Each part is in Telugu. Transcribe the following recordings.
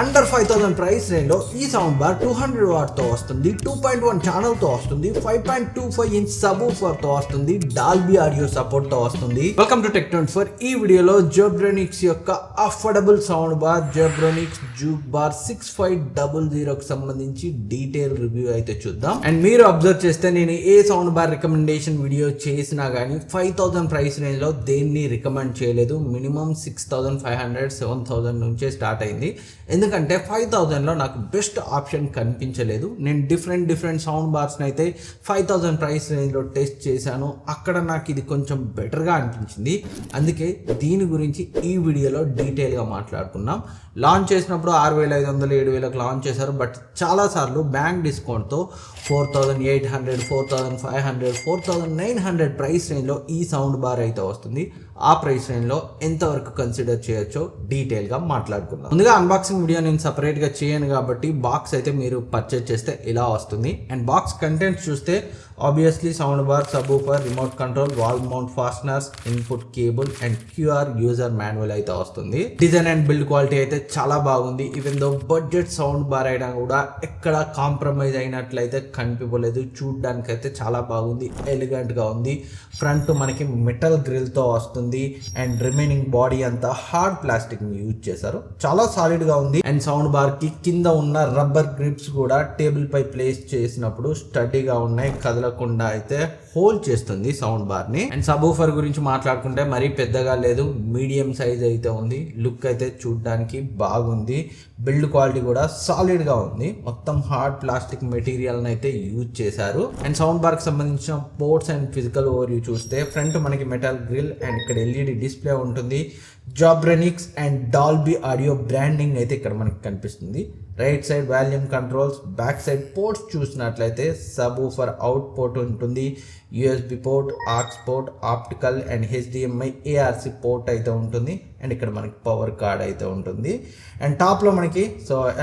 అండర్ 5000 ప్రైస్ రేంజ్ లో ఈ సౌండ్ బార్ 200 వాట్ తో వస్తుంది, 2.1 ఛానల్ తో వస్తుంది, 5.25 ఇంచ్ సబ్‌వూఫర్ తో వస్తుంది, డాల్బీ ఆడియో సపోర్ట్ తో వస్తుంది. వెల్కమ్ టు టెక్24. ఈ వీడియోలో జెబ్రానిక్స్ యొక్క affordable sound bar Zebronics Juke bar 6500 కి సంబంధించి డీటెయిల్ రివ్యూ అయితే చూద్దాం. అండ్ మీరు అబ్జర్వ్ చేస్తే నేను ఏ సౌండ్ బార్ రికమెండేషన్ వీడియో చేసినా గానీ 5000 ప్రైస్ రేంజ్ లో దేన్ని రికమెండ్ చేయలేదు. మినిమం 6500 7000 నుంచే స్టార్ట్ అయింది. ఎందుకంటే 5000 లో నాకు బెస్ట్ ఆప్షన్ కనిపించలేదు. నేను డిఫరెంట్ సౌండ్ బార్స్ని అయితే 5000 ప్రైస్ రేంజ్లో టెస్ట్ చేశాను. అక్కడ నాకు ఇది కొంచెం బెటర్గా అనిపించింది. అందుకే దీని గురించి ఈ వీడియోలో డీటెయిల్గా మాట్లాడుకున్నాం. లాంచ్ చేసినప్పుడు 6500 7000కి లాంచ్ చేశారు. బట్ చాలాసార్లు బ్యాంక్ డిస్కౌంట్తో 4800 4500 4900 ప్రైస్ రేంజ్లో ఈ సౌండ్ బార్ అయితే వస్తుంది. ఆ ప్రైస్ రేంజ్లో ఎంతవరకు కన్సిడర్ చేయొచ్చో డీటెయిల్గా మాట్లాడుకుందాం. ముందుగా అన్బాక్సింగ్ వీడియో నేను సపరేట్గా చేయను కాబట్టి బాక్స్ అయితే మీరు పర్చేజ్ చేస్తే ఇలా వస్తుంది. అండ్ బాక్స్ కంటెంట్స్ చూస్తే obviously sound bar, subwoofer, remote control, wall mount fasteners, input cable and QR user manual అయితే వస్తుంది. డిజైన్ అండ్ బిల్డ్ క్వాలిటీ అయితే చాలా బాగుంది. Even though budget sound bar అయినా కూడా ఎక్కడ కాంప్రమైజ్ అయినట్లయితే కనిపించలేదు. చూడడానికి అయితే చాలా బాగుంది, ఎలిగెంట్గా ఉంది. ఫ్రంట్ మనకి మెటల్ గ్రిల్తో వస్తుంది అండ్ రిమైనింగ్ బాడీ అంతా హార్డ్ ప్లాస్టిక్ ని యూజ్ చేశారు. చాలా సాలిడ్ గా ఉంది. అండ్ సౌండ్ బార్ కి కింద ఉన్న రబ్బర్ గ్రిప్స్ కూడా టేబుల్ పై ప్లేస్ చేసినప్పుడు స్టడీగా ఉన్నాయి, కదలకుండా అయితే హోల్డ్ చేస్తుంది సౌండ్ బార్ ని. అండ్ సబ్‌వూఫర్ గురించి మాట్లాడుకుంటే మరీ పెద్దగా లేదు, మీడియం సైజ్ అయితే ఉంది. లుక్ అయితే చూడడానికి బాగుంది. బిల్డ్ క్వాలిటీ కూడా సాలిడ్ గా ఉంది. మొత్తం హార్డ్ ప్లాస్టిక్ మెటీరియల్ అయితే యూజ్ చేశారు. అండ్ సౌండ్ బార్ కి సంబంధించిన పోర్ట్స్ అండ్ ఫిజికల్ ఓవర్వ్యూ చూస్తే ఫ్రంట్ మనకి మెటల్ గ్రిల్ అండ్ ఇక్కడ ఎల్ఈడి డిస్ప్లే ఉంటుంది. Zebronics and Dolby audio branding అయితే ఇక్కడ మనకి కనిపిస్తుంది. Right side volume controls, back side ports చూసినట్లయితే సబ్‌వూఫర్ అవుట్ పోర్ట్ ఉంటుంది, USB port, aux port, optical and HDMI ARC port అయితే ఉంటుంది. అండ్ ఇక్కడ మనకి పవర్ కార్డ్ అయితే ఉంటుంది. అండ్ టాప్లో మనకి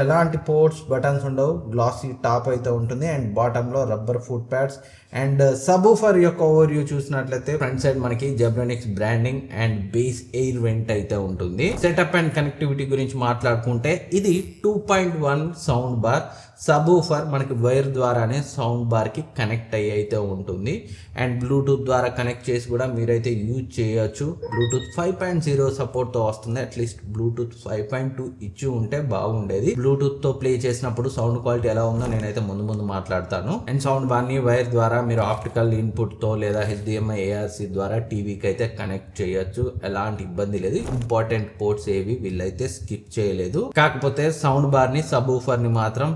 ఎలాంటి పోర్ట్స్ బటన్స్ ఉండవు, గ్లాసీ టాప్ అయితే ఉంటుంది. అండ్ బాటంలో rubber foot pads. And subwoofer యొక్క ఓవర్వ్యూ చూసినట్లయితే ఫ్రంట్ సైడ్ మనకి Zebronics branding and bass air vent అయితే ఉంటుంది. సెటప్ అండ్ కనెక్టివిటీ గురించి మాట్లాడుకుంటే ఇది 2.1 సౌండ్ బార్. సబ్‌వూఫర్ మనకి వైర్ ద్వారానే సౌండ్ బార్కి కనెక్ట్ అయ్యి అయితే ఉంటుంది. అండ్ బ్లూటూత్ ద్వారా కనెక్ట్ చేసి కూడా మీరైతే యూజ్ చేయొచ్చు. బ్లూటూత్ 5.0 సపోర్ట్తో వస్తుంది. అట్లీస్ట్ బ్లూటూత్ 5.2 ఇచ్చి ఉంటే బాగుండేది. బ్లూటూత్తో ప్లే చేసినప్పుడు సౌండ్ క్వాలిటీ ఎలా ఉందో నేనైతే ముందు మాట్లాడతాను. అండ్ సౌండ్ బార్ని వైర్ ద్వారా మీరు ఆప్టికల్ ఇన్పుట్తో లేదా హెచ్డిఎంఐ ఏఆర్సి ద్వారా టీవీకి అయితే కనెక్ట్ చేయొచ్చు. ఎలాంటి ఇబ్బంది లేదు. ఇంపార్టెంట్ పోర్ట్స్ ఏవి వీళ్ళైతే స్కిప్ చేయలేదు. కాకపోతే సౌండ్ బార్ని సబ్‌వూఫర్ని మాత్రం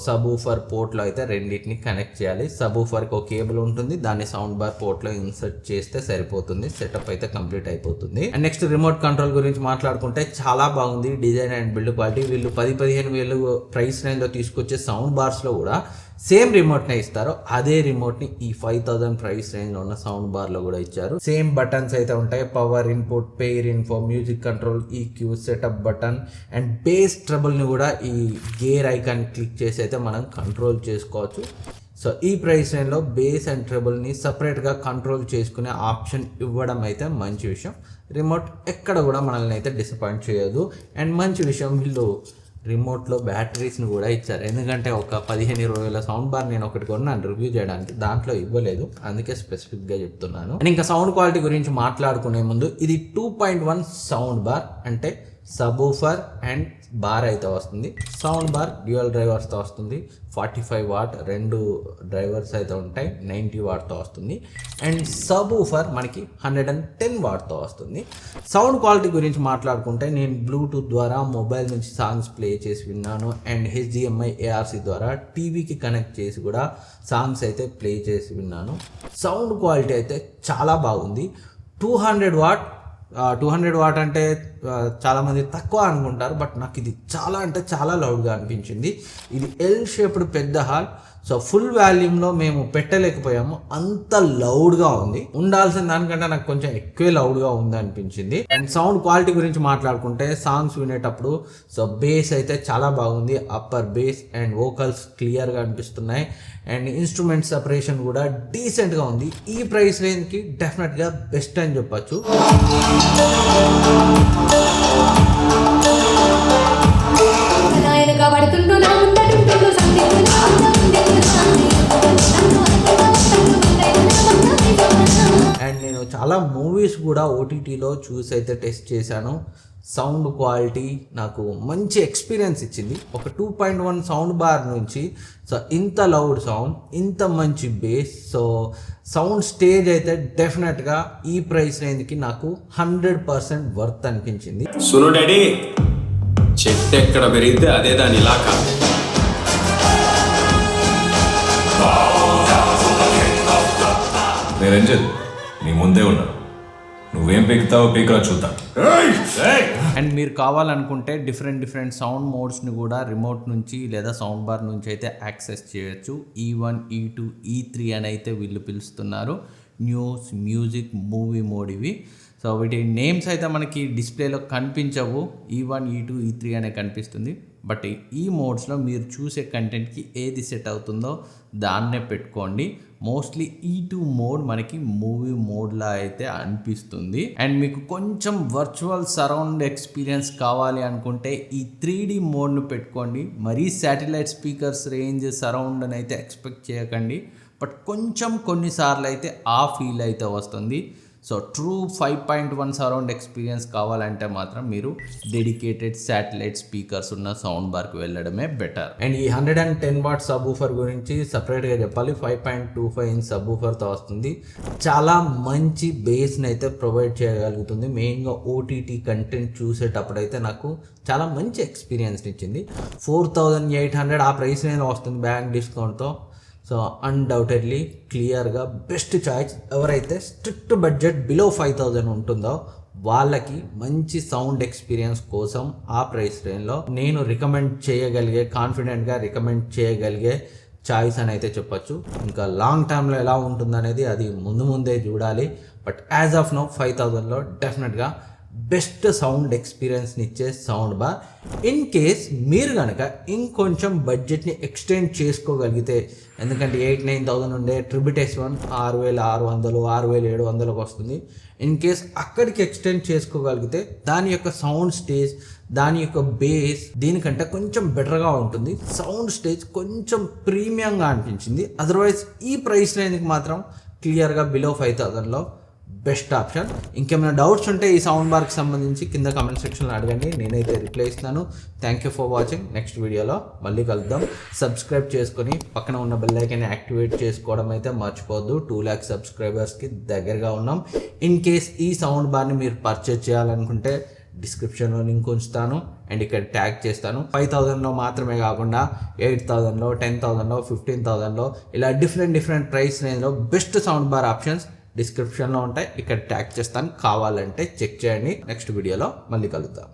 సబ్‌వూఫర్ పోర్ట్లో అయితే రెండింటిని కనెక్ట్ చేయాలి. సబ్‌వూఫర్కి ఒక కేబుల్ ఉంటుంది, దాన్ని సౌండ్ బార్ పోర్ట్లో ఇన్సర్ట్ చేస్తే సరిపోతుంది. సెటప్ అయితే కంప్లీట్ అయిపోతుంది. అండ్ నెక్స్ట్ రిమోట్ కంట్రోల్ గురించి మాట్లాడుకుంటే చాలా బాగుంది. Design and build quality. వీళ్ళు 10-15 వేలు ప్రైస్ రేంజ్లో తీసుకొచ్చే సౌండ్ బార్స్లో కూడా సేమ్ రిమోట్నే ఇస్తారు. అదే రిమోట్ని ఈ 5000 ప్రైస్ రేంజ్లో ఉన్న సౌండ్ బార్లో కూడా ఇచ్చారు. సేమ్ బటన్స్ అయితే ఉంటాయి. Power input, pair info, music control, EQ, setup button and bass ట్రబుల్ని కూడా ఈ గేర్ ఐకాన్ క్లిక్ చేసి అయితే మనం కంట్రోల్ చేసుకోవచ్చు. ఈ ప్రైస్ రేంజ్లో బేస్ అండ్ ట్రబుల్ని సపరేట్గా కంట్రోల్ చేసుకునే ఆప్షన్ ఇవ్వడం అయితే మంచి విషయం. రిమోట్ ఎక్కడ కూడా మనల్ని అయితే డిసప్పాయింట్ చేయదు. అండ్ మంచి విషయం వీళ్ళు రిమోట్లో బ్యాటరీస్ని కూడా ఇచ్చారు. ఎందుకంటే ఒక 15-20 వేల సౌండ్ బార్ నేను ఒకటి కొన్నాను రివ్యూ చేయడానికి, దాంట్లో ఇవ్వలేదు. అందుకే స్పెసిఫిక్గా చెప్తున్నాను. అండ్ ఇంకా సౌండ్ క్వాలిటీ గురించి మాట్లాడుకునే ముందు ఇది 2.1 సౌండ్ బార్ అంటే సబ్‌వూఫర్ అండ్ బార్ అయితే వస్తుంది. సౌండ్ బార్ డ్యూయల్ డ్రైవర్స్తో వస్తుంది. 45 వాట్ 2 డ్రైవర్స్ అయితే ఉంటాయి. 90 వాట్తో వస్తుంది. అండ్ సబ్‌వూఫర్ మనకి 110 వాట్తో వస్తుంది. సౌండ్ క్వాలిటీ గురించి మాట్లాడుకుంటే నేను బ్లూటూత్ ద్వారా మొబైల్ నుంచి సాంగ్స్ ప్లే చేసి విన్నాను. అండ్ హెచ్డిఎంఐ ఏఆర్సి ద్వారా టీవీకి కనెక్ట్ చేసి కూడా సాంగ్స్ అయితే ప్లే చేసి విన్నాను. సౌండ్ క్వాలిటీ అయితే చాలా బాగుంది. 200 వాట్ అంటే చాలామంది తక్కువ అనుకుంటారు. బట్ నాకు ఇది చాలా అంటే చాలా లౌడ్గా అనిపించింది. ఇది ఎల్ షేప్డ్ పెద్ద హాల్. ఫుల్ వాల్యూమ్లో మేము పెట్టలేకపోయాము, అంత లౌడ్గా ఉంది. ఉండాల్సిన దానికంటే నాకు కొంచెం ఎక్కువే లౌడ్గా ఉంది అనిపించింది. అండ్ సౌండ్ క్వాలిటీ గురించి మాట్లాడుకుంటే సాంగ్స్ వినేటప్పుడు బేస్ అయితే చాలా బాగుంది. అప్పర్ బేస్ అండ్ వోకల్స్ క్లియర్గా అనిపిస్తున్నాయి. అండ్ ఇన్స్ట్రుమెంట్ సెపరేషన్ కూడా డీసెంట్గా ఉంది. ఈ ప్రైస్ రేంజ్కి డెఫినెట్గా బెస్ట్ అని చెప్పచ్చు. మూవీస్ కూడా ఓటీటీలో చూసి అయితే టెస్ట్ చేశాను. సౌండ్ క్వాలిటీ నాకు మంచి ఎక్స్పీరియన్స్ ఇచ్చింది. ఒక 2.1 సౌండ్ బార్ నుంచి సో ఇంత లౌడ్ సౌండ్, ఇంత మంచి బేస్, సో సౌండ్ స్టేజ్ అయితే డెఫినెట్గా ఈ ప్రైస్ రేంజ్కి నాకు 100% వర్త్ అనిపించింది. సును డాడీ, చెట్టు ఎక్కడ పెరిగితే అదే దాని ఇలాకా. నేను రంజిత్ నీ ముందే ఉన్నా, నువ్వేం పీకుతావో పీకరా చూద్దాం. అండ్ మీరు కావాలనుకుంటే డిఫరెంట్ సౌండ్ మోడ్స్ని కూడా రిమోట్ నుంచి లేదా సౌండ్ బార్ నుంచి అయితే యాక్సెస్ చేయొచ్చు. E1, E2, E3 అని అయితే వీళ్ళు పిలుస్తున్నారు. న్యూస్, మ్యూజిక్, మూవీ మోడ్ ఇవి. సో వీటి నేమ్స్ అయితే మనకి డిస్ప్లేలో కనిపించవు. E1, E2, E3 అనే కనిపిస్తుంది. బట్ ఈ మోడ్స్లో మీరు చూసే కంటెంట్కి ఏది సెట్ అవుతుందో దాన్నే పెట్టుకోండి. మోస్ట్లీ E2 మోడ్ మనకి మూవీ మోడ్లా అయితే అనిపిస్తుంది. అండ్ మీకు కొంచెం వర్చువల్ సరౌండ్ ఎక్స్పీరియన్స్ కావాలి అనుకుంటే ఈ 3D మోడ్ను పెట్టుకోండి. మరీ శాటిలైట్ స్పీకర్స్ రేంజ్ సరౌండ్ అని అయితే ఎక్స్పెక్ట్ చేయకండి. బట్ కొంచెం కొన్నిసార్లు అయితే ఆ ఫీల్ అయితే వస్తుంది. సో ట్రూ 5.1 సరౌండ్ ఎక్స్పీరియన్స్ కావాలంటే మాత్రం మీరు డెడికేటెడ్ శాటిలైట్ స్పీకర్స్ ఉన్న సౌండ్ బార్కి వెళ్ళడమే బెటర్. అండ్ ఈ 110 వాట్ సబ్ ఊఫర్ గురించి సపరేట్గా చెప్పాలి. 5.25 ఇంచ్ సబ్ ఊఫర్తో వస్తుంది. చాలా మంచి బేస్ని అయితే ప్రొవైడ్ చేయగలుగుతుంది. మెయిన్గా ఓటీటీ కంటెంట్ చూసేటప్పుడు అయితే నాకు చాలా మంచి ఎక్స్పీరియన్స్ని ఇచ్చింది. 4800 ఆ ప్రైస్ రేంజ్లో వస్తుంది బ్యాంక్ డిస్కౌంట్తో. సో అన్డౌటెడ్లీ క్లియర్గా బెస్ట్ చాయిస్. ఎవరైతే స్ట్రిక్ట్ బడ్జెట్ బిలో 5000 ఉంటుందో వాళ్ళకి మంచి సౌండ్ ఎక్స్పీరియన్స్ కోసం ఆ ప్రైస్ రేంజ్లో నేను కాన్ఫిడెంట్గా రికమెండ్ చేయగలిగే చాయిస్ అని అయితే చెప్పొచ్చు. ఇంకా లాంగ్ టర్మ్లో ఎలా ఉంటుందనేది అది ముందే చూడాలి. బట్ యాజ్ ఆఫ్ నౌ 5000లో డెఫినెట్గా బెస్ట్ సౌండ్ ఎక్స్పీరియన్స్ని ఇచ్చే సౌండ్ బార్. ఇన్ కేస్ మీరు కనుక ఇంకొంచెం బడ్జెట్ని ఎక్స్టెండ్ చేసుకోగలిగితే, ఎందుకంటే 8,000-9,000 ఉండే ట్రిబ్యూట్ S1 6,600 6,700కి వస్తుంది. ఇన్ కేస్ అక్కడికి ఎక్స్టెండ్ చేసుకోగలిగితే దాని యొక్క సౌండ్ స్టేజ్, దాని యొక్క బేస్ దీనికంటే కొంచెం బెటర్గా ఉంటుంది. సౌండ్ స్టేజ్ కొంచెం ప్రీమియంగా అనిపించింది. అదర్వైజ్ ఈ ప్రైస్ రేంజ్కి మాత్రం క్లియర్గా బిలో 5000లో బెస్ట్ ఆప్షన్. ఇంకేమైనా డౌట్స్ ఉంటే ఈ సౌండ్ బార్కి సంబంధించి కింద కమెంట్ సెక్షన్లో అడగండి, నేనైతే రిప్లై ఇస్తాను. Thank you for watching. Next వీడియోలో మళ్ళీ కలుద్దాం. సబ్స్క్రైబ్ చేసుకొని పక్కన ఉన్న బెల్ ఐకాన్ యాక్టివేట్ చేసుకోవడం అయితే మర్చిపోవద్దు. 2 lakh సబ్స్క్రైబర్స్కి దగ్గరగా ఉన్నాం. ఇన్ కేస్ ఈ సౌండ్ బార్ని మీరు పర్చేజ్ చేయాలనుకుంటే డిస్క్రిప్షన్లో లింక్ ఉంచుతాను అండ్ ఇక్కడ ట్యాగ్ చేస్తాను. 5000లో మాత్రమే కాకుండా 8000లో, 10,000లో, 15,000లో ఇలా డిఫరెంట్ ప్రైస్ రేంజ్లో బెస్ట్ సౌండ్ బార్ ఆప్షన్స్ డిస్క్రిప్షన్లో ఉంటాయి. ఇక్కడ ట్యాగ్ చేస్తాను, కావాలంటే చెక్ చేయండి. నెక్స్ట్ వీడియోలో మళ్ళీ కలుద్దాం.